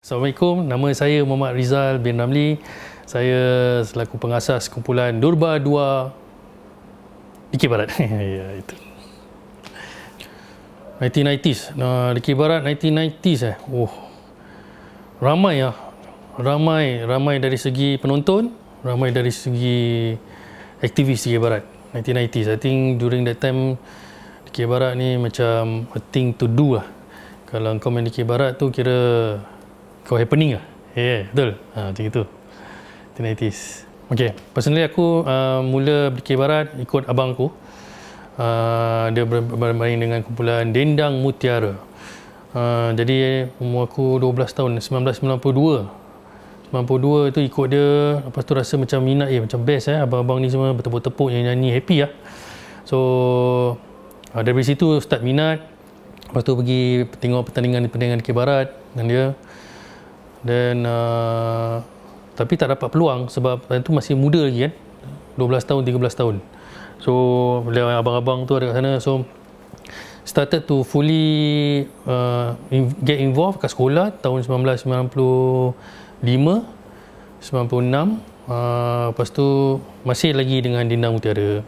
Assalamualaikum, nama saya Muhammad Rizal bin Ramli. Saya selaku pengasas kumpulan Durba 2 Dikir Barat. Ya, itu. 1990s. Dikir Barat 1990s Oh. Ramai Ramai dari segi penonton, ramai dari segi aktivis Dikir Barat 1990s. I think during that time Dikir Barat ni macam a thing to do lah. Kalau kau main Dikir Barat tu kira kau happening lah. Betul. Macam itu. 1990s. Okay, personally aku mula Dikir Barat ikut abang aku. Dia bermain dengan kumpulan Dendang Mutiara. Jadi umur aku 12 tahun, 1992. 92 tu ikut dia. Lepas tu rasa macam minat macam best abang-abang ni semua bertepuk-tepuk, nyanyi, happy lah. So dari situ start minat. Lepas tu pergi tengok pertandingan Dikir Barat dengan dia. Dan tapi tak dapat peluang sebab tu masih muda lagi kan, 12 tahun 13 tahun. So bila abang-abang tu ada kat sana, so started to fully get involved kat sekolah tahun 1995 96. Lepas tu masih lagi dengan Dendang Mutiara.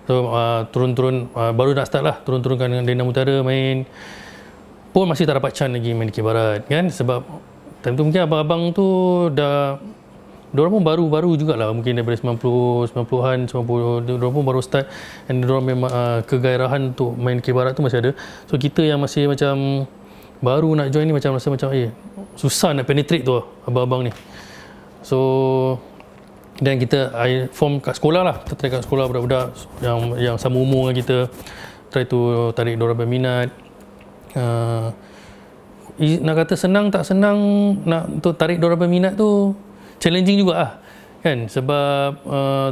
So turun-turun baru nak start lah, turun-turunkan dengan Dendang Mutiara main, pun masih tak dapat chance lagi main Dikir Barat kan, sebab time tu mungkin abang-abang tu dah, diorang pun baru-baru jugalah, mungkin daripada 90-an 90, diorang pun baru start, dan diorang memang kegairahan untuk main Dikir Barat tu masih ada. So kita yang masih macam baru nak join ni macam rasa macam susah nak penetrate tu abang-abang ni. So dan kita form kat sekolah lah, kita try kat sekolah budak-budak yang sama umur dengan kita, try to tarik diorang berminat. Nak kata senang tak senang nak untuk tarik diorang berminat tu challenging juga lah kan, sebab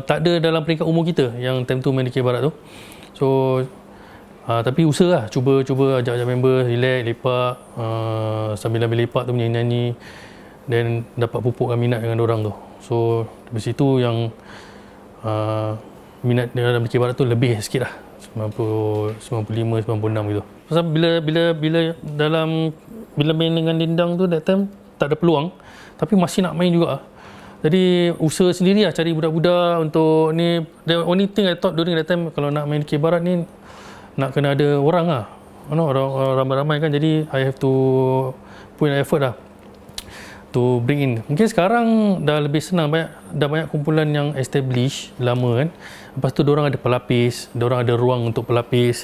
tak ada dalam peringkat umur kita yang time tu main Dikir Barat tu. So tapi usaha lah, cuba ajak member relax, lepak, sambil lepak tu nyanyi-nyanyi, dan dapat pupukkan minat dengan diorang tu. So dari situ yang minat dalam Dikir Barat tu lebih sikit lah, 90, 95, 96 gitu. Pasal bila main dengan Dendang tu that time tak ada peluang, tapi masih nak main juga. Jadi usaha sendiri lah, cari budak-budak untuk ni. The only thing I thought during that time, kalau nak main Dikir Barat ni nak kena ada orang lah, orang ramai-ramai kan. Jadi I have to put in effort lah to bring in. Mungkin sekarang dah lebih senang, dah banyak kumpulan yang establish lama kan. Lepas tu diorang ada pelapis, diorang ada ruang untuk pelapis,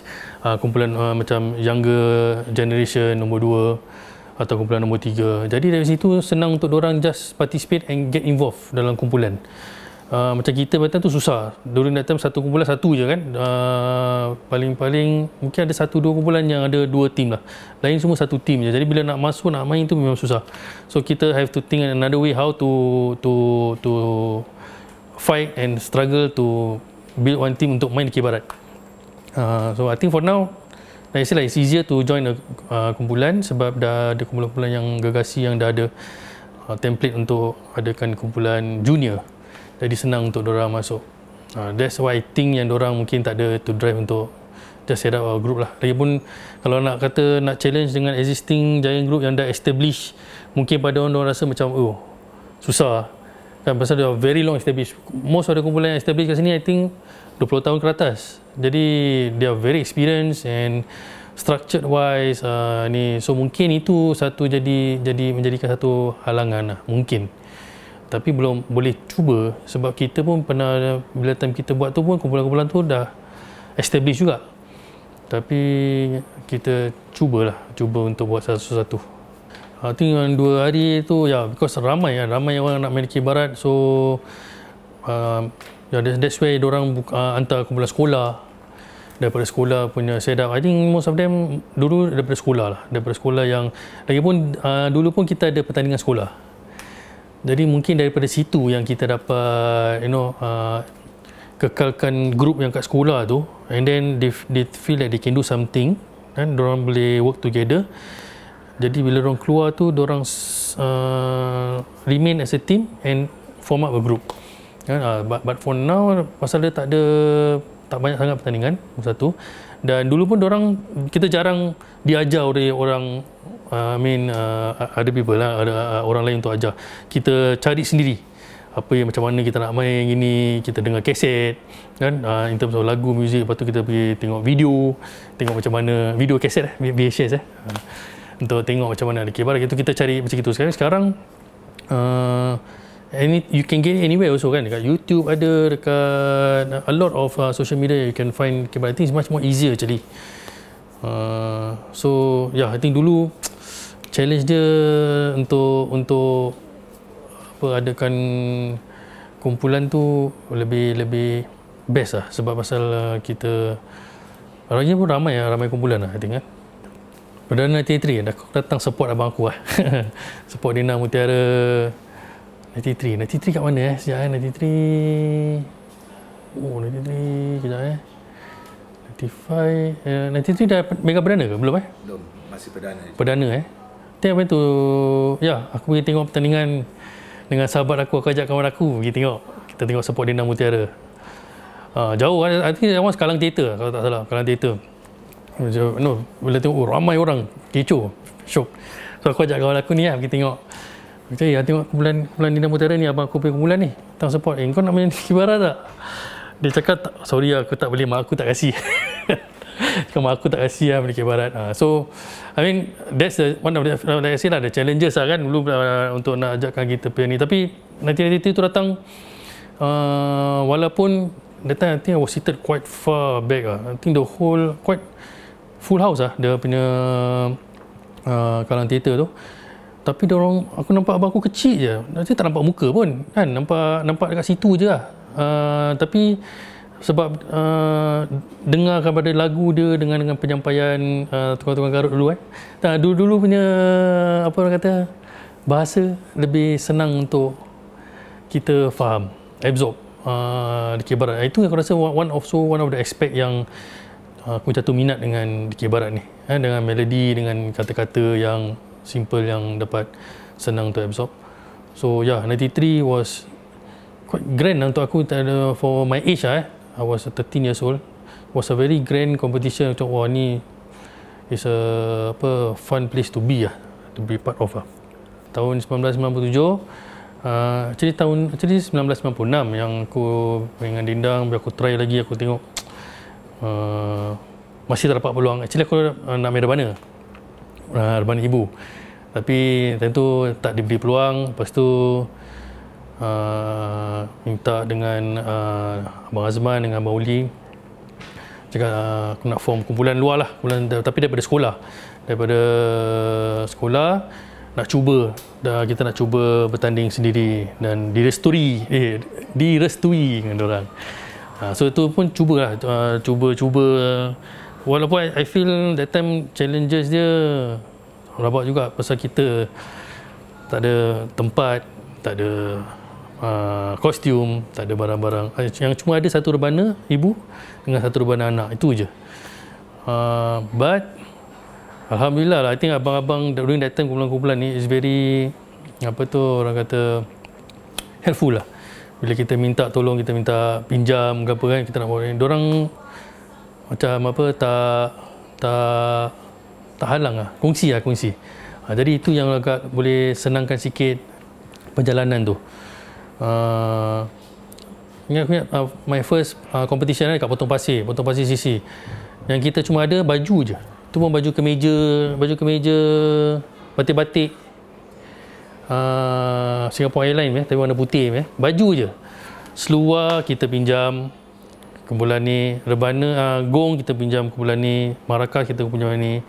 kumpulan macam younger generation nombor 2 atau kumpulan nombor 3. Jadi dari situ senang untuk diorang just participate and get involved dalam kumpulan. Macam kita pada tu susah. During that time satu kumpulan satu je kan. Paling-paling mungkin ada 1-2 kumpulan yang ada 2 tim lah. Lain semua satu tim je. Jadi bila nak masuk, nak main tu memang susah. So kita have to think another way how to fight and struggle to build one team untuk main Dikir Barat. So I think for now, like I say lah, it's easier to join a kumpulan sebab dah ada kumpulan-kumpulan yang gegasi, yang dah ada template untuk adakan kumpulan junior. Jadi senang untuk diorang masuk. That's why I think yang diorang mungkin tak ada to drive untuk just set up a group lah. Lagipun kalau nak kata nak challenge dengan existing giant group yang dah establish, mungkin pada orang rasa macam susah kan, pasal dia very long established. Most of the kumpulan yang established kat sini I think 20 tahun ke atas. Jadi they are very experienced and structured wise ni. So mungkin itu satu menjadikan satu halangan lah, mungkin. Tapi belum boleh cuba, sebab kita pun pernah, bila time kita buat tu pun kumpulan-kumpulan tu dah establish juga. Tapi kita cuba untuk buat satu-satu. I think 2 hari tu because ramai orang nak main Dikir Barat. So that's why diorang hantar kumpulan sekolah, daripada sekolah punya set up. I think most of them dulu daripada sekolah yang lagipun dulu pun kita ada pertandingan sekolah. Jadi mungkin daripada situ yang kita dapat kekalkan grup yang kat sekolah tu, and then they feel like they can do something kan, diorang boleh work together. Jadi bila diorang keluar tu, diorang remain as a team and form up a group kan. But for now, pasal dia tak banyak sangat pertandingan, satu, Dan dulu pun kita jarang diajar oleh orang ada people lah, ada orang lain untuk ajar. Kita cari sendiri apa yang macam mana kita nak main gini, kita dengar kaset kan, in terms of lagu, muzik, lepas tu kita pergi tengok video, tengok macam mana video kaset VHS untuk tengok macam mana dikir barat. Itu kita cari macam itu. Sekarang you can get it anywhere also kan, dekat YouTube ada, dekat a lot of social media you can find dikir barat. I think it's much more easier actually. So yeah, I think dulu challenge dia untuk adakan kumpulan tu lebih best lah, sebab pasal kita orangnya pun ramai kumpulan lah, I think Perdana 93 datang support abang aku lah. Support Dina Mutiara 93 kat mana sejak 93 kejap 95 93 dah Mega Perdana ke belum Belum, masih Perdana tengok tu ya, aku pergi tengok pertandingan dengan sahabat aku ajak kawan aku pergi tengok. Kita tengok support Dina Mutiara. Jauh kan, I think that was Kallang Theatre kalau tak salah, Kallang Theatre. No, bila tengok ramai orang, kecoh, syok. So aku ajak kawan aku ni pergi tengok. Macam tengok kumpulan Dina Mutiara ni, abang aku punya kumpulan ni, tang support. Kau nak main dikir barat tak? Dia cakap, sorry aku tak boleh, mak aku tak kasih. Mak aku tak kasih lah dikir barat. So I mean that's one of the, like I say lah, the challenges lah kan dulu untuk nak ajakkan kita punya ni. Tapi 1993 tu datang, walaupun that time I think I was seated quite far back I think the whole quite full house dia punya Kallang Theatre tu. Tapi aku nampak abang aku kecil je, nanti tak nampak muka pun kan, nampak dekat situ je lah. Tapi sebab dengarkan pada lagu dia dengan penyampaian tukang-tukang Garut dulu dulu punya apa orang kata, bahasa lebih senang untuk kita faham, absorb dikir barat. Itu aku rasa one of the aspect yang aku jatuh minat dengan dikir barat ni, dengan melodi, dengan kata-kata yang simple yang dapat senang untuk absorb. So yeah, 93 was quite grand untuk aku, for my age I was 13 years old. It was a very grand competition. Macam wah, ni is a fun place to be part of Tahun 1997 actually 1996 yang aku dengan Dindang, aku try lagi, aku tengok masih tak dapat peluang. Actually aku nak main Rebana Ibu, tapi tentu tak diberi peluang. Lepas tu minta dengan Abang Azman dengan Abang Uli, cakap aku nak form kumpulan luar lah, tapi daripada sekolah nak cuba, kita nak cuba bertanding sendiri dan direstui dengan diorang. So itu pun cuba walaupun I feel that time challenges dia rabak juga, pasal kita tak ada tempat, tak ada kostum, tak ada barang-barang. Yang cuma ada satu rebana ibu dengan satu rebana anak, itu je. But alhamdulillah lah, I think abang-abang during that time, kumpulan-kumpulan ni is very, orang kata, helpful lah. Bila kita minta tolong, kita minta pinjam ke apa kan, kita nak buat, diorang macam tak halang kongsi. Jadi itu yang agak boleh senangkan sikit perjalanan tu. Ingat my first competition dekat Potong Pasir CC, yang kita cuma ada baju je. Tu pun baju kemeja batik-batik Singapore Airlines tapi warna putih baju je. Seluar kita pinjam kumpulan ni, rebana gong kita pinjam kumpulan ni, maracas kita pinjam ni,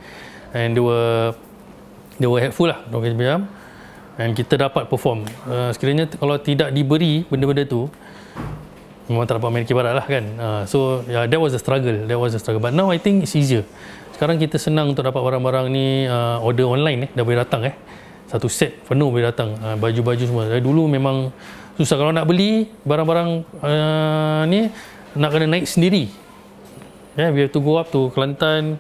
and they were helpful lah, kita pinjam. Dan kita dapat perform. Sekiranya kalau tidak diberi benda-benda tu, memang tak dapat main dikir barat lah kan. So yeah, that was a struggle. But now I think it's easier. Sekarang kita senang untuk dapat barang-barang ni, order online dah boleh datang satu set penuh boleh datang, baju-baju semua. Dulu memang susah kalau nak beli barang-barang ni, nak kena naik sendiri. We have to go up to Kelantan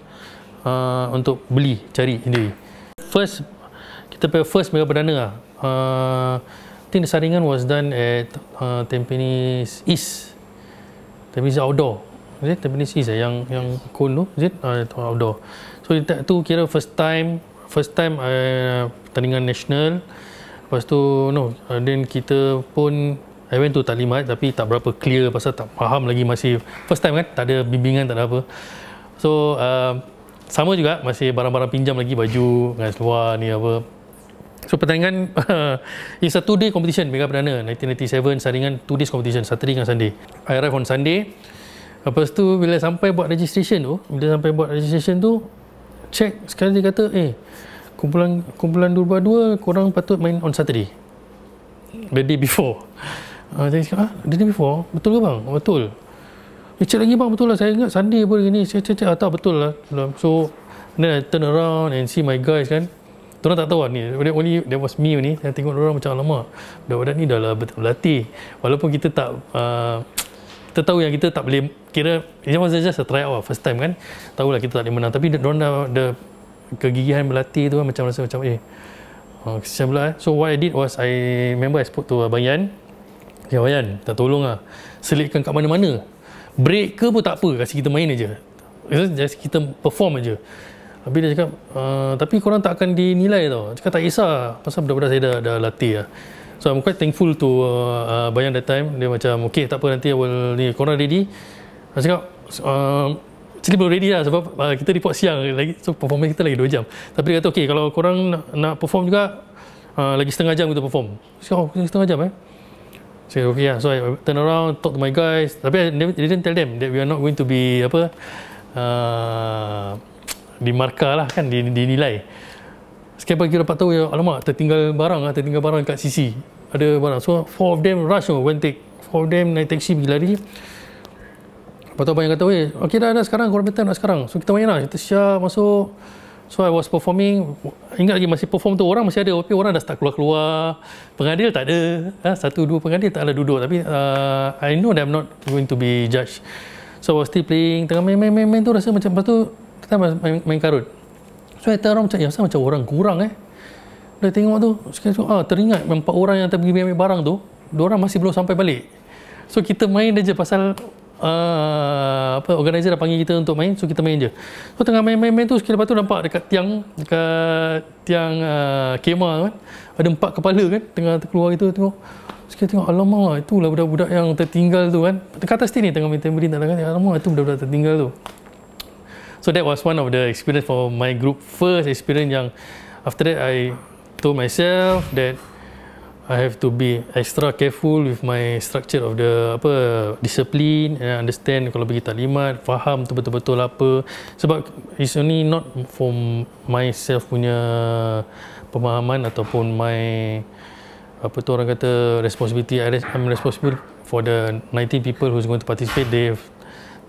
untuk beli, cari sendiri. First Mega Perdana I think the saringan was done at Tampines East, Tampines Outdoor. is it Tampines East yang Cone tu, is it outdoor. So tu kira first time pertandingan national. Lepas tu then kita pun I went to taklimat tapi tak berapa clear pasal tak faham lagi, masih first time kan, tak ada bimbingan, tak ada apa. So sama juga, masih barang-barang pinjam lagi, baju dengan seluar ni apa. So pertandingan it's a 2-day competition, Mega Perdana 1997, saringan 2 days competition, Saturday dengan Sunday. I arrive on Sunday. Lepas tu bila sampai buat registration tu, check sekali dia kata kumpulan 2x2 korang patut main on Saturday, the day before. Saya cakap, the day before? Betul ke bang? Betul. Check lagi bang, betul lah, saya ingat Sunday pun gini. Saya check, tak betul lah. So then I turn around and see my guys kan, diorang tak tahu lah ni, only there was me ni. Saya tengok diorang macam, alamak, budak-budak ni dah lah berlatih. Walaupun kita tak kita tahu yang kita tak boleh, kira it was just a try out first time kan, tahulah kita tak boleh menang, tapi diorang dah kegigihan berlatih tu kan, macam rasa macam kesian pula. So what I did was, I remember I spoke to Abang Yan. Ya Abang Yan, tak tolong lah, selitkan kat mana-mana, break ke pun tak apa, kasi kita main aja, just kita perform aja. Habis dia cakap, tapi korang tak akan dinilai tau. Cakap tak kisah, pasal budak-budak saya dah latih lah. So I'm quite thankful to Bayan that time. Dia macam, okay tak apa, nanti korang ready. Saya cakap, actually belum ready lah sebab kita report siang lagi. So performance kita lagi 2 jam. Tapi dia kata, okay kalau korang nak perform juga, lagi setengah jam kita perform. Saya cakap, setengah jam Saya okay lah. So I turn around, talk to my guys. Tapi I didn't tell them that we are not going to be di markah lah kan, dinilai. Sekian pagi dapat tahu, ya alamak, tertinggal barang kat sisi. Ada barang. So 4 of them rush, one take. 4 of them naik taxi pergi lari. Lepas tu abang yang kata, okay dah sekarang, korang betul nak sekarang. So kita main lah, kita siap masuk. So I was performing, ingat lagi masih perform tu, orang masih ada, tapi orang dah start keluar-keluar. Pengadil tak ada, 1-2 pengadil tak ada duduk. Tapi I know that I'm not going to be judged. So I was still playing, tengah main tu rasa macam, lepas tu kita main karut. So I turn around macam, macam orang kurang Dah tengok tu, teringat 4 orang yang pergi ambil barang tu, 2 orang masih belum sampai balik. So kita main je pasal organizer dah panggil kita untuk main, so kita main je. So tengah main tu, lepas tu nampak dekat tiang kemah kan, ada 4 kepala kan, tengah terkeluar itu, tengok. Sekali tengok, alamak, itulah budak-budak yang tertinggal tu kan. Dekat atas ni tengah main tambourine, tak dengar, alamak, itu budak-budak tertinggal tu. So that was one of the experience for my group, first experience yang after that I told myself that I have to be extra careful with my structure of the discipline, and understand kalau pergi taklimat, faham tu betul-betul apa. Sebab it's only not for myself punya pemahaman ataupun my orang kata responsibility. I'm responsible for the 19 people who's going to participate. They have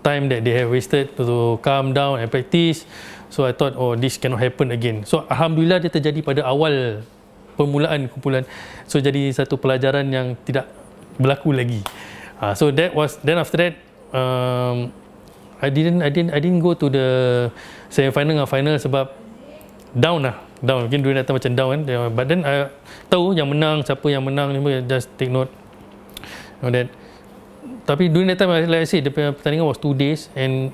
time that they have wasted to calm down and practice. So I thought, this cannot happen again. So alhamdulillah dia terjadi pada awal permulaan kumpulan. So jadi satu pelajaran yang tidak berlaku lagi. So that was, then after that I didn't go to the semi-final dengan final sebab down. Mungkin during that time macam down kan. But then I tahu yang menang, siapa yang menang ni, just take note of that. Tapi during that time, like I said, the pertandingan was 2 days, and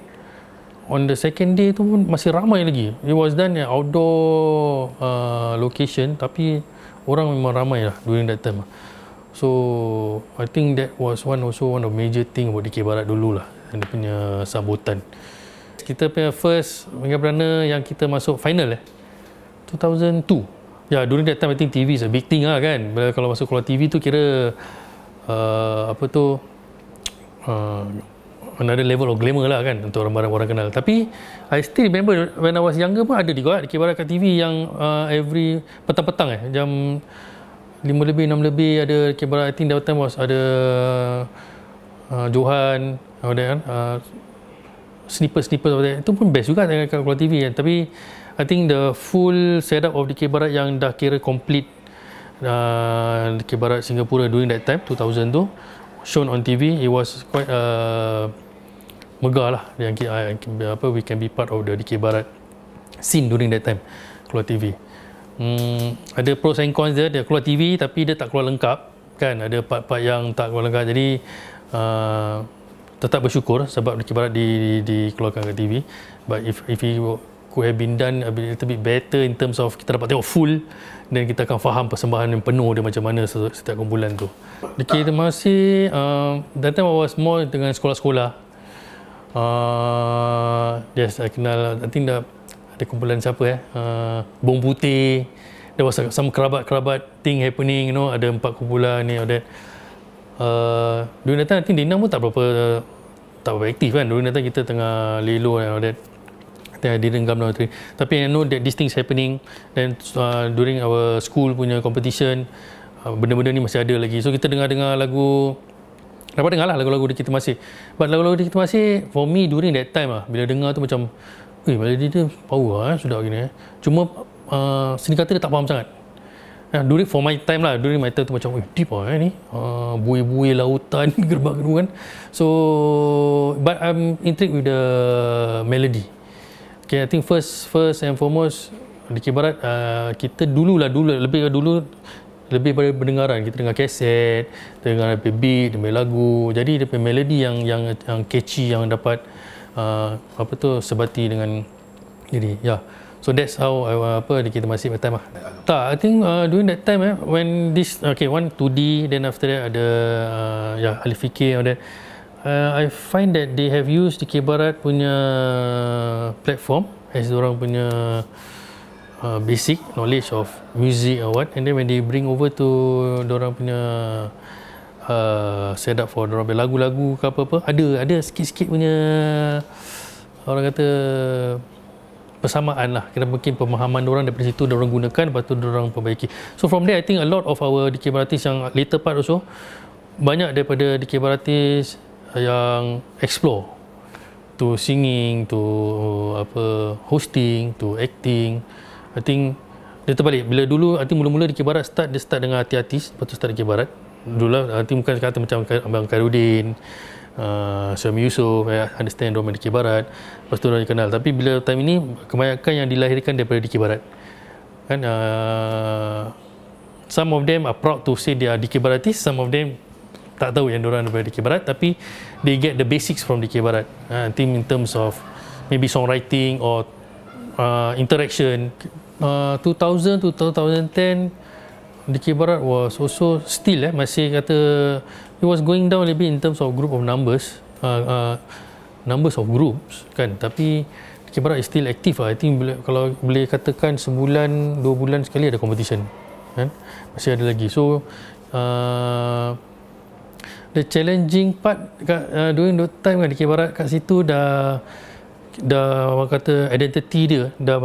on the second day tu pun masih ramai lagi. It was done in outdoor location, tapi orang memang ramai lah during that time. So I think that was one of major thing about DK Barat dulu lah, dia punya sambutan. Kita punya first Mega Perdana yang kita masuk final 2002. During that time I think TV is a big thing lah kan. Kalau masuk keluar TV tu kira another level of glamour lah kan untuk orang kenal. Tapi I still remember when I was younger pun ada juga DK Barat kat TV yang every petang-petang jam 5 lebih 6 lebih ada DK Barat. I think that time was ada Johan kan, snippers itu pun best juga kat keluar TV kan. Tapi I think the full setup of DK Barat yang dah kira complete, DK Barat Singapura during that time 2000 tu shown on TV, it was quite megah lah yang we can be part of the DK Barat scene during that time keluar TV. Ada pros and cons dia keluar TV tapi dia tak keluar lengkap kan, ada part-part yang tak keluar lengkap. Jadi tetap bersyukur sebab Dikir Barat dikeluarkan kat TV. But if it could have been done a little bit better in terms of kita dapat tengok full, dan kita akan faham persembahanan yang penuh dia macam mana setiap kumpulan tu. Dikir Temasek, that time I was more dengan sekolah-sekolah. Yes, I kenal, I think ada kumpulan siapa Bong Putih. There was some kerabat thing happening, you know, ada 4 kumpulan ni, or that. During that time, I think Dina pun tak berapa aktif kan. During that time kita tengah lelo and all that. I didn't come down. Tapi I know that these things happening. Then during our school punya competition, benda-benda ni masih ada lagi. So kita dengar lagu, dapat dengar lah lagu-lagu Dikir Temasek. But lagu-lagu Dikir Temasek, for me during that time bila dengar tu macam, melodi dia power sudah gini. Cuma seni kata dia tak faham sangat. During for my time lah, during my time tu macam deep ni, buih-buih lautan, gerbang-gerbang kan. So but I'm intrigued with the melody. Okay, I think first and foremost Dikir Barat, kita dulu lebih pada pendengaran. Kita dengar kaset, dengar beat, dengar lagu. Jadi dia punya melody yang catchy, yang dapat sebati dengan diri. So that's how Dikir Temasek time lah. I think during that time when this 2D, then after that ada Alif Fikir, all that. I find that they have used Dikir Barat punya platform as orang punya basic knowledge of music or what, and then when they bring over to orang punya set up for orang punya lagu-lagu ke apa-apa, ada sikit-sikit punya orang kata persamaan lah. Kira mungkin pemahaman orang daripada situ orang gunakan, lepas tu orang perbaiki. So from there I think a lot of our Dikir Baratis yang later part also, banyak daripada Dikir Baratis yang explore to singing, to hosting, to acting. I think dia terbalik. Bila dulu I think mula-mula Dikir Barat start dengan artis, lepas tu start Dikir Barat. Dulu lah I think bukan kata macam Abang Khairuddin, Suami Yusof, understand dorang Dikir Barat, lepas tu orang kenal. Tapi bila time ini kebanyakan yang dilahirkan daripada Dikir Barat kan. Some of them are proud to say they are Dikir Baratis, some of them tak tahu yang diorang daripada Dikir Barat, tapi they get the basics from Dikir Barat. I think in terms of maybe songwriting or interaction. 2000 to 2010 Dikir Barat was also still masih kata it was going down a bit in terms of group of numbers, numbers of groups kan, tapi Dikir Barat is still active lah. I think kalau boleh katakan sebulan 2 bulan sekali ada competition kan, masih ada lagi. So the challenging part during that time kan, Dikir Barat kat situ dah orang kata identity dia dah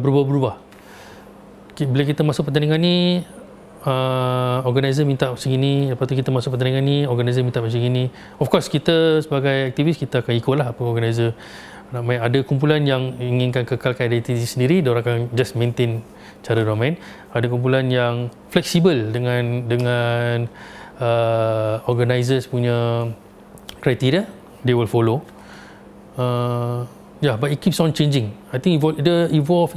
berubah-ubah. Bila kita masuk pertandingan ni, organizer minta macam ni, lepas tu kita masuk pertandingan ni, organizer minta macam ni. Of course kita sebagai aktivis kita akan ikut lah apa organizer nak main. Ada kumpulan yang inginkan kekalkan identiti sendiri, diorang akan just maintain cara diorang main. Ada kumpulan yang fleksibel dengan organizers punya kriteria, they will follow. But it keeps on changing. I think evolve.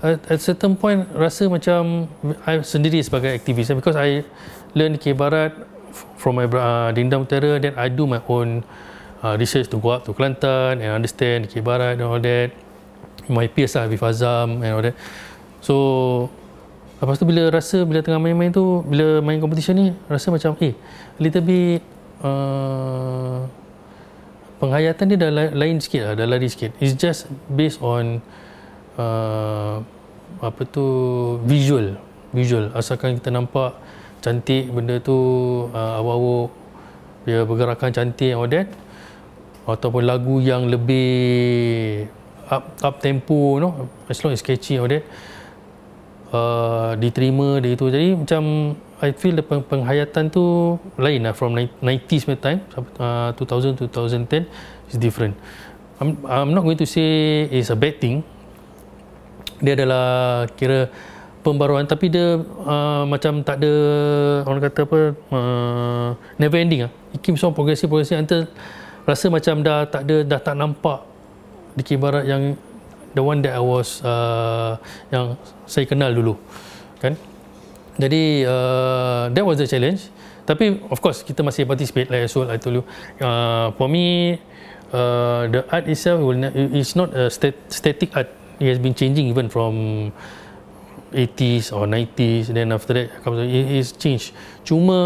At certain point rasa macam I sendiri sebagai aktivis, because I learn Dikir Barat from my Dindam Utara, then I do my own research to go up to Kelantan and understand Dikir Barat and all that. My peers lah, Habib Azam and all that. So lepas tu bila tengah main-main tu, bila main competition ni, rasa macam little bit penghayatan dia dah lain sikit lah, dah lari sikit. It's just based on visual. Asalkan kita nampak cantik benda tu, awak-awak dia pergerakan cantik all that, ataupun lagu yang lebih up tempo, as long as catchy all that, diterima dia itu. Jadi macam I feel the penghayatan tu lain lah from 90s time, 2000 to 2010 is different. I'm not going to say it's a bad thing. Dia adalah kira pembaruan, tapi dia macam tak ada orang kata never ending lah. It keeps on progressive until rasa macam dah tak nampak Dikir Barat yang the one that I was yang saya kenal dulu kan. Jadi that was the challenge. Tapi of course kita masih participate, like so I told you. For me, the art itself is not a static art. It has been changing even from 80s or 90s, then after that it is changed. Cuma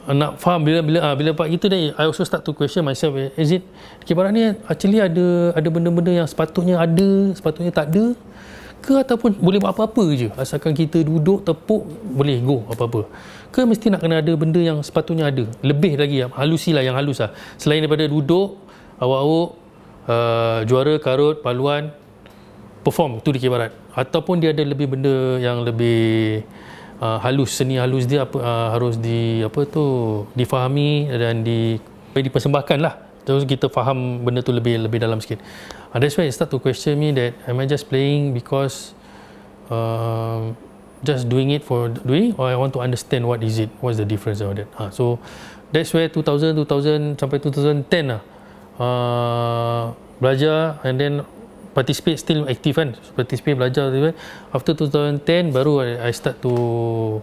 nak faham bila part itu, then I also start to question myself, is it Dikir Barat ni actually ada benda-benda yang sepatutnya ada, sepatutnya tak ada ke, ataupun boleh buat apa-apa je asalkan kita duduk tepuk boleh go apa-apa, ke mesti nak kena ada benda yang sepatutnya ada, lebih lagi halusi lah, yang halus lah, selain daripada duduk awak-awak juara, karut, paluan, perform tu Dikir Barat, ataupun dia ada lebih benda yang lebih halus, seni halus dia harus difahami dan dipersembahkan lah, terus kita faham benda tu lebih dalam sikit. That's why I start to question me that am I just playing because just doing it for doing, or I want to understand what's the difference of that. So that's where 2000 sampai 2010 lah belajar, and then participate, still active kan, participate, belajar. After 2010 baru I start to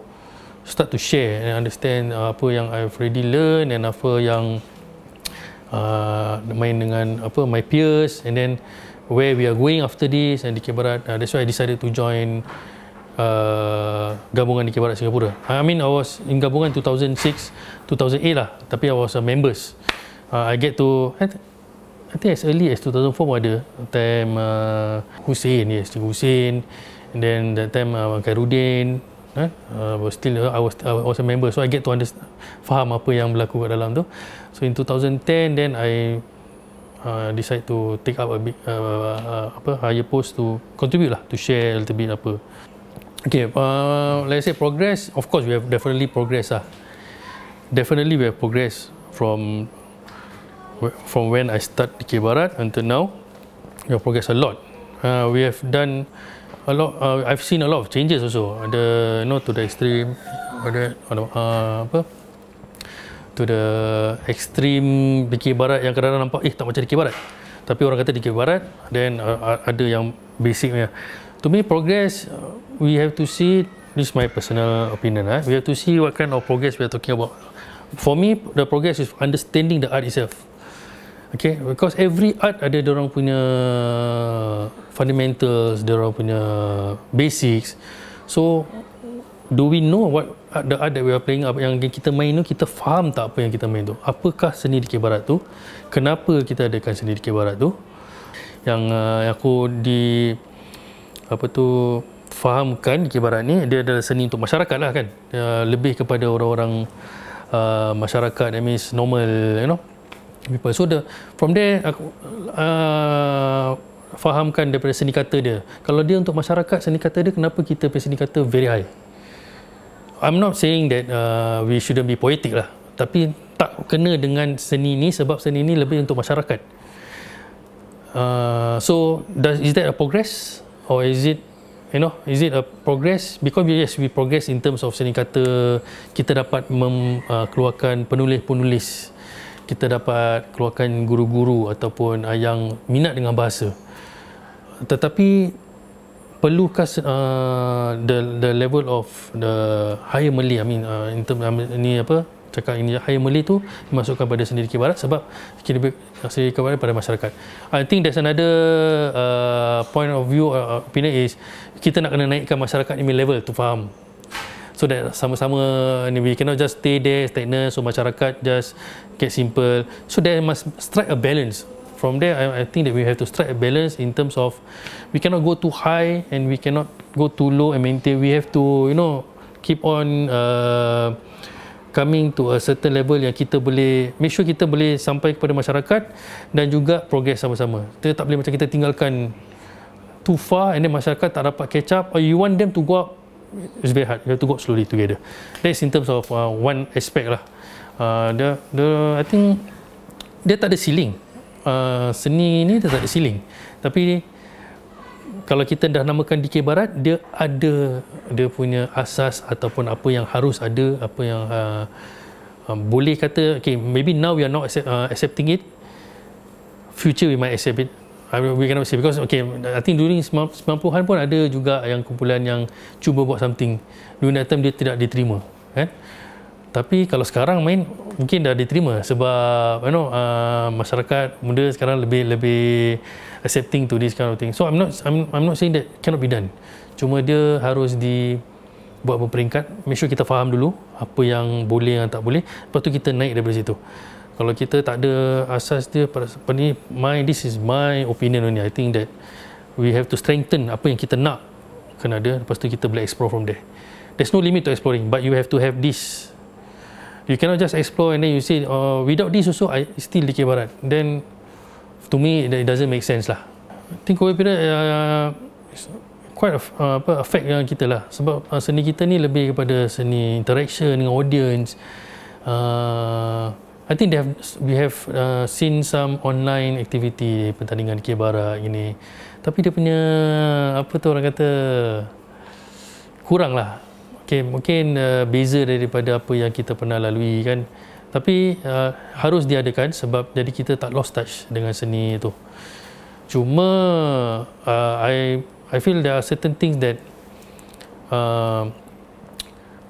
share and understand apa yang I've already learned and apa yang main dengan my peers, and then where we are going after this, and Dikir Barat. That's why I decided to join gabungan Dikir Barat Singapura. I mean I was in gabungan 2006, 2008 lah, tapi I was a members. I get to I think as early as 2004 pun ada time Hussein, yes, Hussein, and then that time Khairuddin, was a member, so I get to faham apa yang berlaku kat dalam tu. So in 2010 then I decide to take up a big higher post to contribute lah, to share a little bit apa. Okay, let's say progress. Of course we have definitely progress lah. Definitely we have progress from when I start Dikir Barat until now. We have progressed a lot. We have done a lot. I've seen a lot of changes also. To the extreme, to the extreme Dikir Barat yang kadang-kadang nampak tak macam Dikir Barat, tapi orang kata Dikir Barat. Then ada yang basicnya. To me, progress, we have to see. This is my personal opinion. We have to see what kind of progress we are talking about. For me, the progress is understanding the art itself. Okay, because every art ada diorang punya fundamentals, diorang punya basics. So, do we know what the art that we are playing, yang kita main tu, kita faham tak apa yang kita main tu? Apakah seni Dikir Barat tu? Kenapa kita adakan seni Dikir Barat tu? Yang aku fahamkan Dikir Barat ni, dia adalah seni untuk masyarakat lah kan. Lebih kepada orang-orang masyarakat, that means normal, people. So from there aku fahamkan daripada seni kata dia. Kalau dia untuk masyarakat, seni kata dia, kenapa kita punya seni kata very high? I'm not saying that we shouldn't be poetic lah, tapi tak kena dengan seni ni, sebab seni ni lebih untuk masyarakat. So is that a progress, or is it a progress? Because yes, we progress in terms of seni kata. Kita dapat keluarkan penulis-penulis, kita dapat keluarkan guru-guru ataupun yang minat dengan bahasa. Tetapi perlukah the level of the higher Malay, I mean in term ini higher Malay tu dimasukkan pada seni Dikir Barat, sebab seni Dikir Barat pada masyarakat. I think there's another point of view, opinion is kita nak kena naikkan masyarakat ini level to faham. So that sama-sama, we cannot just stay there stagnant, so masyarakat just get simple. So there must strike a balance. From there, I think that we have to strike a balance in terms of we cannot go too high and we cannot go too low and maintain. We have to, keep on coming to a certain level yang kita boleh make sure kita boleh sampai kepada masyarakat dan juga progress sama-sama. Kita tak boleh macam kita tinggalkan too far and then masyarakat tak dapat catch up, or you want them to go up, it's very hard. You have to go slowly together. That's in terms of one aspect lah. I think dia tak ada ceiling. Seni ni dia tak ada ceiling. Tapi kalau kita dah namakan Dikir Barat, dia ada dia punya asas ataupun apa yang harus ada, apa yang boleh kata, okay, maybe now we are not accepting it, future we might accept it. We cannot say, because okay, I think during 90-an pun ada juga yang kumpulan yang cuba buat something. During that time dia tidak diterima, kan? Tapi kalau sekarang main mungkin dah diterima sebab masyarakat muda sekarang lebih accepting to this kind of thing. So I'm not saying that cannot be done. Cuma dia harus dibuat berperingkat. Make sure kita faham dulu apa yang boleh, yang tak boleh. Lepas tu kita naik daripada situ. Kalau kita tak ada asas dia pada ni, this is my opinion only. I think that we have to strengthen apa yang kita nak kena ada. Lepas tu kita boleh explore from there. There's no limit to exploring, but you have to have this. You cannot just explore and then you say, without this also, I still Dikir Barat. Then, to me, it doesn't make sense lah. I think COVID period quite affect yang kita lah. Sebab seni kita ni lebih kepada seni interaction dengan audience. I think we have seen some online activity, pertandingan Dikir Barat gini. Tapi dia punya, apa tu orang kata, kurang lah. Okay, mungkin beza daripada apa yang kita pernah lalui kan. Tapi harus diadakan sebab jadi kita tak lost touch dengan seni tu. Cuma I feel there are certain things that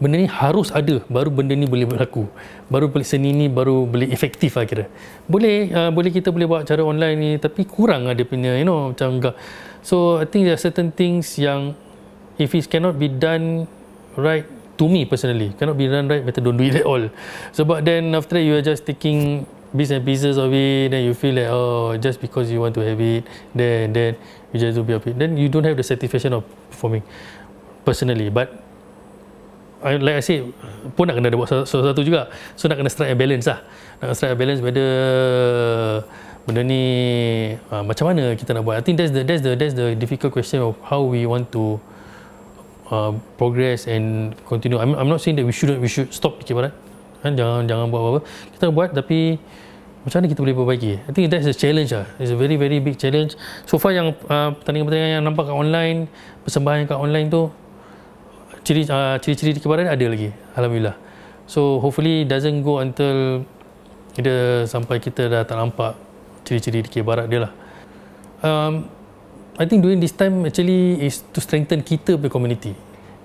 benda ni harus ada, baru benda ni boleh berlaku. Baru seni ni baru boleh efektif lah kira. Boleh kita boleh buat cara online ni, tapi kurang lah dia punya, macam enggak. So I think there are certain things yang if it cannot be done right, to me personally, cannot be done right, better don't do it at all. Sebab then after that you are just taking bits and pieces of it, then you feel like, just because you want to have it, then you just do it, then you don't have the satisfaction of performing personally. But like I say, pun nak kena ada buat sesuatu juga. So nak kena strike a balance lah. Nak strike a balance whether benda ni macam mana kita nak buat. I think that's the difficult question of how we want to progress and continue. I'm not saying that we should stop Dikir Barat. Kan, jangan buat apa-apa. Kita buat, tapi macam mana kita boleh perbaiki? I think that's a challenge lah. It's a very very big challenge. So far yang pertandingan-pertandingan yang nampak kat online, persembahan kat online tu, ciri-ciri Dikir Barat ada lagi, alhamdulillah. So hopefully doesn't go until sampai kita dah tak nampak ciri-ciri Dikir Barat dia lah. I think during this time actually is to strengthen kita punya community,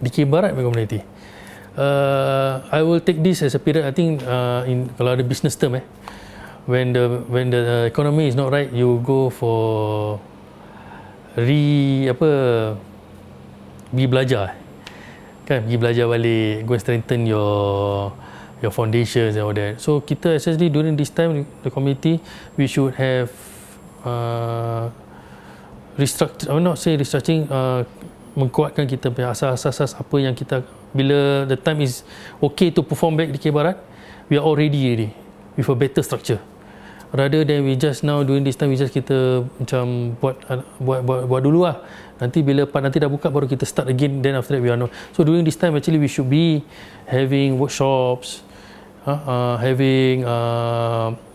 Dikir Barat punya community. I will take this as a period. I think kalau ada business term when the economy is not right, you go for pergi belajar kan, pergi belajar balik, go and strengthen your foundations and all that. So kita essentially during this time, the community, we should have restructuring, mengkuatkan kita punya asas-asas apa yang kita, bila the time is okay to perform back Dikir Barat, we are all ready with a better structure, rather than we just now during this time we just kita macam buat dulu lah, nanti bila nanti dah buka baru kita start again, then after that we are not. So during this time actually we should be having workshops, having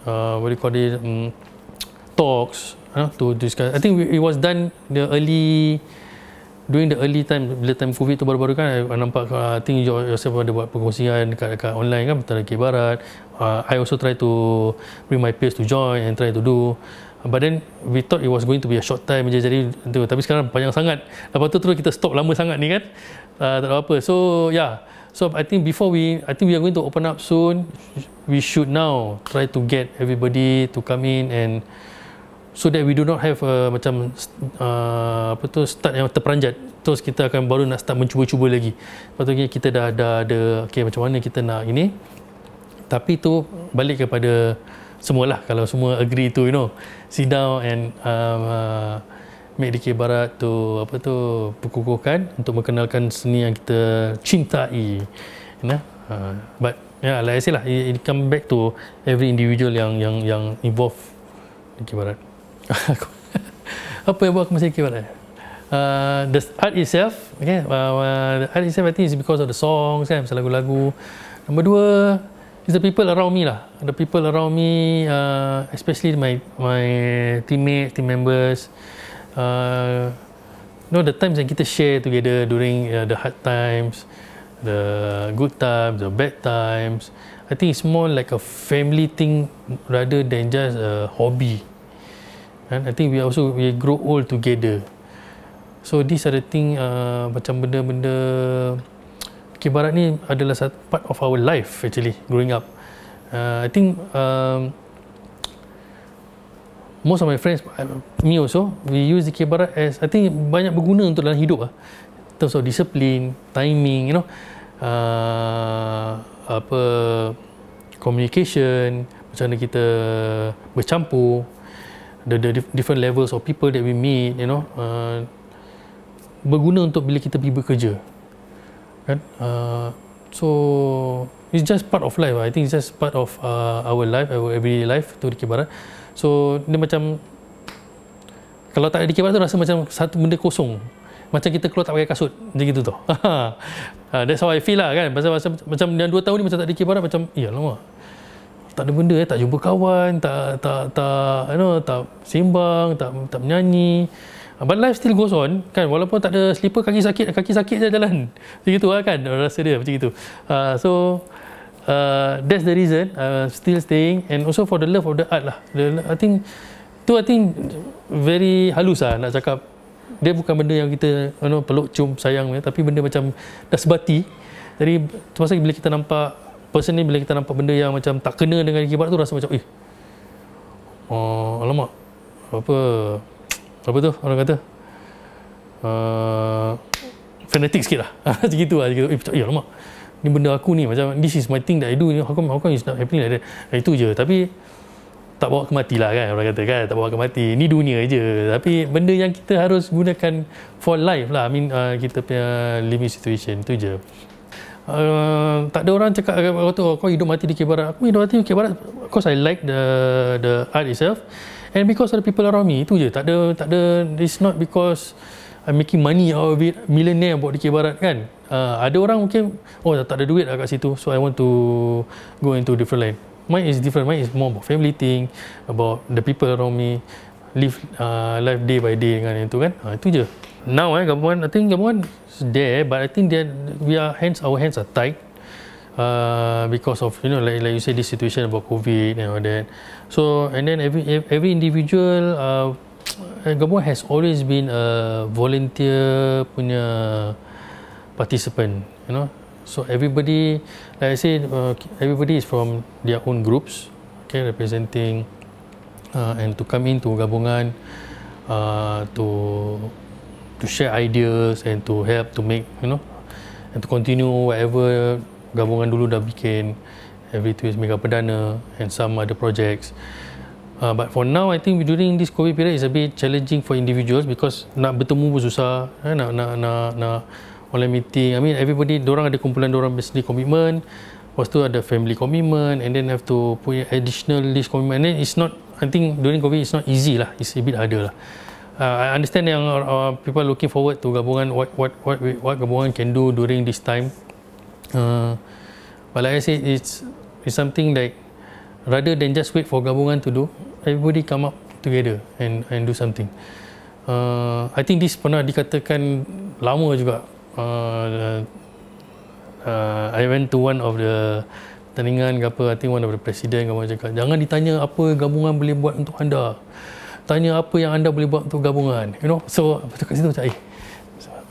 what do you call it, talks to discuss. I think it was done during the early time, bila time COVID tu baru-baru kan, I nampak, I think yourself ada buat perkongsian dekat online kan, tentang Dikir Barat. I also try to bring my peers to join and try to do. But then we thought it was going to be a short time je, jadi tu, tapi sekarang panjang sangat. Lepas tu terus kita stop lama sangat ni kan, tak ada apa. So yeah, so I think we are going to open up soon. We should now try to get everybody to come in, and so that we do not have macam start yang terperanjat, terus kita akan baru nak start mencuba-cuba lagi. Lepas tu kita dah ada okay, macam mana kita nak ini. Tapi tu balik kepada semualah, kalau semua agree tu, sit down and make Dikir Barat tu perkukuhkan untuk mengenalkan seni yang kita cintai. But yeah, like I say lah, it come back to every individual yang involved Dikir Barat. Apa yang buat aku masih Dikir Barat? The art itself, okay, the art itself I think is because of the songs kan, lagu-lagu. Nombor dua is the people around me lah. The people around me, especially my teammates, team members. The times yang kita share together during the hard times, the good times, the bad times. I think it's more like a family thing rather than just a hobby. And I think we grow old together. So these are the thing, macam benda-benda Dikir Barat ni adalah satu part of our life actually growing up. I think most of my friends, me also, we use Dikir Barat as, I think banyak berguna untuk dalam hidup lah. In terms of discipline, timing, you know, communication, macam mana kita bercampur, the different levels of people that we meet, you know, berguna untuk bila kita pergi bekerja, kan? So it's just part of life. I think it's just part of our life, our everyday life tu Dikir Barat. So dia macam, kalau tak ada Dikir Barat tu rasa macam satu benda kosong, macam kita keluar tak pakai kasut macam gitu tu. That's how I feel lah, kan. Macam yang 2 tahun ni macam tak ada Dikir Barat, macam lama tak ada benda, tak jumpa kawan, tak you know, tak sembang, tak menyanyi. But life still goes on, kan. Walaupun tak ada slipper, kaki sakit je jalan. Macam gitu lah, kan. Rasa dia macam gitu. That's the reason still staying, and also for the love of the art lah. I think very halus lah nak cakap. Dia bukan benda yang kita peluk, cium, sayang, tapi benda macam dah sebati. Jadi termasuk bila kita nampak, personally bila kita nampak benda yang macam tak kena dengan Dikir Barat tu, rasa macam alamak, apa tu orang kata, fanatik sikit lah. Macam gitu lah. Alamak, ni benda aku ni, macam this is my thing that I do, how come it's not happening like that. Itu je. Tapi tak bawa ke mati lah, kan, orang kata, kan, tak bawa ke mati, ni dunia je. Tapi benda yang kita harus gunakan for life lah, I mean kita punya living situation, tu je. Tak ada orang cakap kau hidup mati Dikir Barat. Aku hidup mati Dikir Barat because I like the art itself and because of the people around me. Itu je. Tak ada, it's not because I'm making money out of it, millionaire buat Dikir Barat, kan. Ada orang mungkin tak ada duit kat situ, so I want to go into different line. Mine is different. Mine is more about family thing, about the people around me, live life day by day, kan, itu kan. Itu je. Now government, I think government is there, but I think that our hands are tight because of, you know, like you say, this situation about COVID and all that. So and then every individual, government has always been a volunteer punya participant, you know. So everybody, like I said, everybody is from their own groups, okay, representing and to come into gabungan to share ideas and to help to make, you know, and to continue whatever gabungan dulu dah bikin, every 2 years Mega Perdana and some other projects. But for now, I think during this COVID period is a bit challenging for individuals because nak bertemu pun susah, nak online meeting. I mean, everybody, dorang ada kumpulan dorang sendiri commitment, lepas tu ada family commitment, and then have to put additional list commitment. And then it's not, I think during COVID it's not easy lah, it's a bit harder lah. I understand yang people looking forward to gabungan, what gabungan can do during this time. But like I said, it's something like rather than just wait for gabungan to do, everybody come up together and do something. I think this pernah dikatakan lama juga. I went to one of the tandingan ke apa, I think one of the president cakap, jangan ditanya apa gabungan boleh buat untuk anda, tanya apa yang anda boleh buat untuk gabungan, you know. So kat situ macam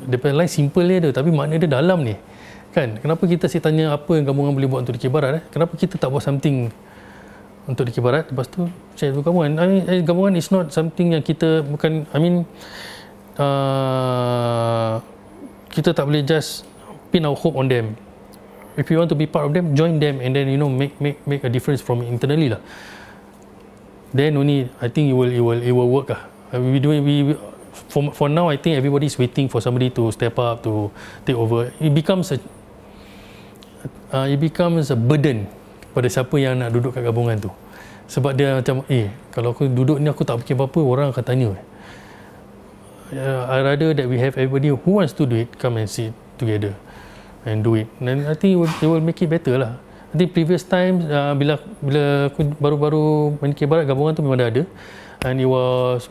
depan line simple dia tu, tapi makna dia dalam ni, kan. Kenapa kita tanya apa yang gabungan boleh buat untuk Dikir Barat, kenapa kita tak buat something untuk Dikir Barat, lepas tu share tu gabungan. I mean, gabungan is not something yang kita bukan, I mean, kita tak boleh just pin our hope on them. If you want to be part of them, join them, and then, you know, make a difference from internally lah. Then only I think it will work lah. For now, I think everybody is waiting for somebody to step up to take over. It becomes a burden pada siapa yang nak duduk kat gabungan tu. Sebab dia macam, kalau aku duduk ni aku tak bikin apa-apa, orang akan tanya. I rather that we have everybody who wants to do it come and sit together and do it. And I think it will make it better lah. I think previous times bila aku baru-baru main Dikir Barat, gabungan tu memang dah ada, and it was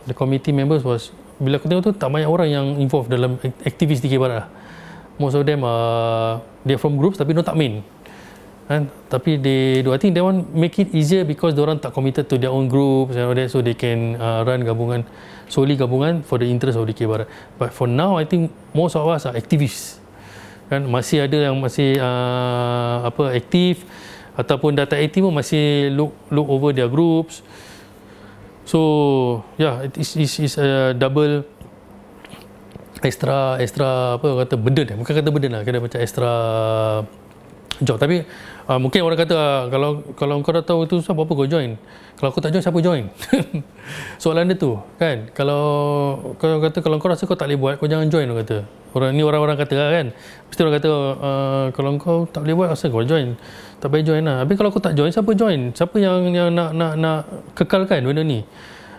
the committee members was, bila aku tengok tu tak banyak orang yang involved dalam aktivis Dikir Barat lah. Most of them they're from groups tapi tak main. kan? Tapi I think they want make it easier because diorang tak committed to their own groups and all that, so they can run gabungan, solely gabungan for the interest of DK Barat. But for now, I think most of us are activists, kan? Masih ada yang masih aktif, ataupun dah tak aktif pun masih look over their groups. So yeah, it is a double extra apa kata burden, bukan kata burden lah, kena macam extra job. Tapi mungkin orang kata kalau kau dah tahu itu apa kau join, kalau aku tak join siapa join? Soalan dia tu kan. Kalau kau kata kalau kau rasa kau tak boleh buat, kau jangan join, orang kata. Orang kata lah kan, mesti orang kata kalau kau tak boleh buat, asal kau join, tak payah join lah. Tapi kalau kau tak join, siapa join? Siapa yang nak kekalkan benda ni?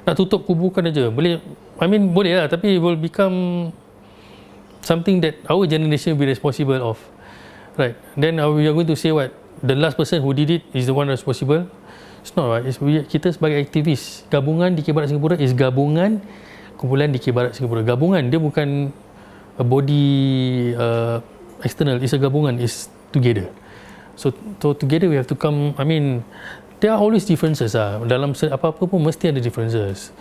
Nak tutup kubukan aja boleh, I mean boleh lah, tapi will become something that our generation will be responsible of, right? Then we are going to say what? The last person who did it is the one responsible? It's not, right? Kita sebagai aktivis, gabungan DK Barat Singapura is gabungan kumpulan DK Barat Singapura. Gabungan, dia bukan a body external, it's a gabungan, is together. So together we have to come, I mean, there are always differences lah. Dalam apa-apa pun mesti ada differences.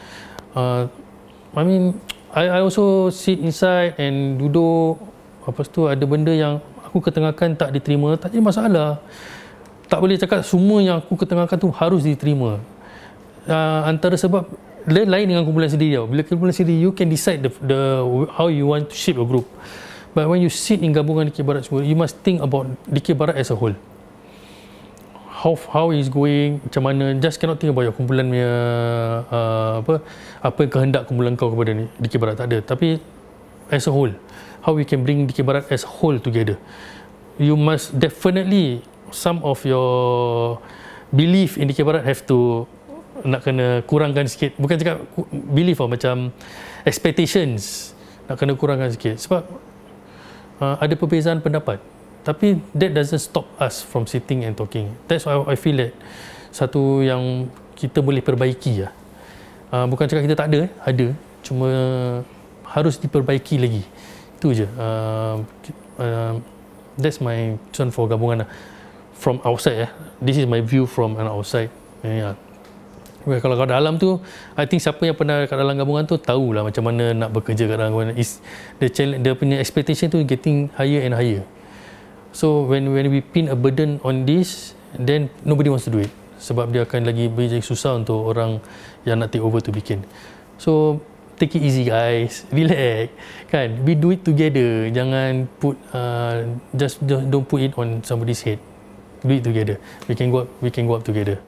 I mean, I also sit inside and duduk, lepas tu ada benda yang aku ketengahkan tak diterima, tak jadi masalah. Tak boleh cakap semua yang aku ketengahkan tu harus diterima. Antara sebab lain dengan kumpulan sendiri. Bila kumpulan sendiri, you can decide the how you want to shape a group. But when you sit in gabungan DK Barat semua, you must think about DK Barat as a whole. How is going, macam mana, just cannot think about your kumpulan punya apa yang kehendak kumpulan kau kepada ni DK Barat, tak ada. Tapi as a whole, how we can bring DK Barat as a whole together. You must definitely, some of your belief in DK Barat have to nak kena kurangkan sikit. Bukan cakap belief lah, macam expectations nak kena kurangkan sikit. Sebab ada perbezaan pendapat. Tapi that doesn't stop us from sitting and talking. That's why I feel that satu yang kita boleh perbaiki lah. Bukan cakap kita tak ada, ada. Cuma harus diperbaiki lagi. Itu je. That's my concern for gabungan lah. From outside. This is my view from an outside. Yeah. Well, kalau kat dalam tu, I think siapa yang pernah kat dalam gabungan tu tahulah macam mana nak bekerja kat dalam gabungan. Dia punya expectation tu getting higher and higher. So when we pin a burden on this, then nobody wants to do it. Sebab dia akan lagi jadi susah untuk orang yang nak take over to bikin. So take it easy guys, relax, kan? We do it together. Jangan put just don't put it on somebody's head. Do it together. We can go up together.